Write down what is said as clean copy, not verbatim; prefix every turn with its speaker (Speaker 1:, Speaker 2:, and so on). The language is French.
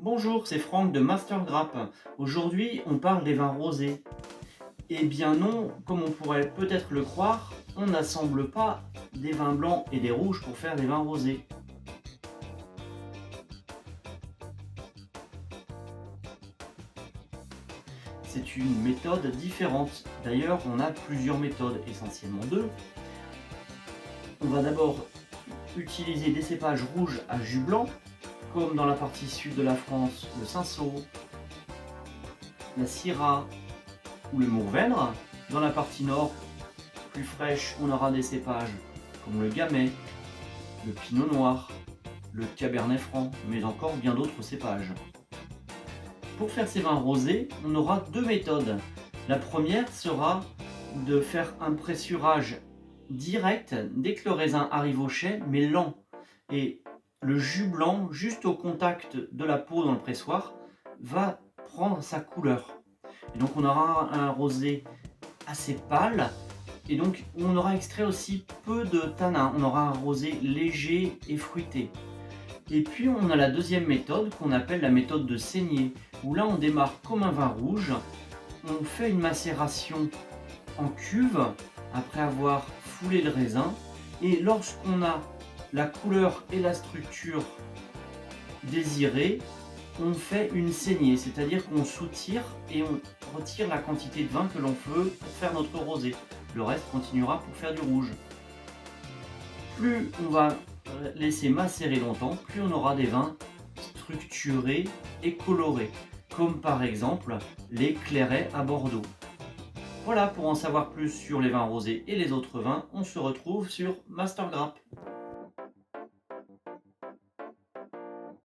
Speaker 1: Bonjour, c'est Franck de Master Grappe. Aujourd'hui, on parle des vins rosés. Eh bien non, comme on pourrait peut-être le croire, on n'assemble pas des vins blancs et des rouges pour faire des vins rosés. C'est une méthode différente. D'ailleurs, on a plusieurs méthodes, essentiellement deux. On va d'abord utiliser des cépages rouges à jus blanc, comme dans la partie sud de la France, le cinsault, la syrah ou le mourvèdre. Dans la partie nord, plus fraîche, on aura des cépages comme le gamay, le pinot noir, le cabernet franc, mais encore bien d'autres cépages. Pour faire ces vins rosés, on aura deux méthodes. La première sera de faire un pressurage direct dès que le raisin arrive au chai, mais lent. Et le jus blanc, juste au contact de la peau dans le pressoir, va prendre sa couleur. Et donc on aura un rosé assez pâle, et donc on aura extrait aussi peu de tanin, on aura un rosé léger et fruité. Et puis on a la deuxième méthode qu'on appelle la méthode de saignée, où là on démarre comme un vin rouge, on fait une macération en cuve après avoir foulé le raisin, et lorsqu'on a la couleur et la structure désirées, on fait une saignée, c'est-à-dire qu'on soutire et on retire la quantité de vin que l'on veut pour faire notre rosé. Le reste continuera pour faire du rouge. Plus on va laisser macérer longtemps, plus on aura des vins structurés et colorés, comme par exemple les clairets à Bordeaux. Voilà, pour en savoir plus sur les vins rosés et les autres vins, on se retrouve sur Master Grappe.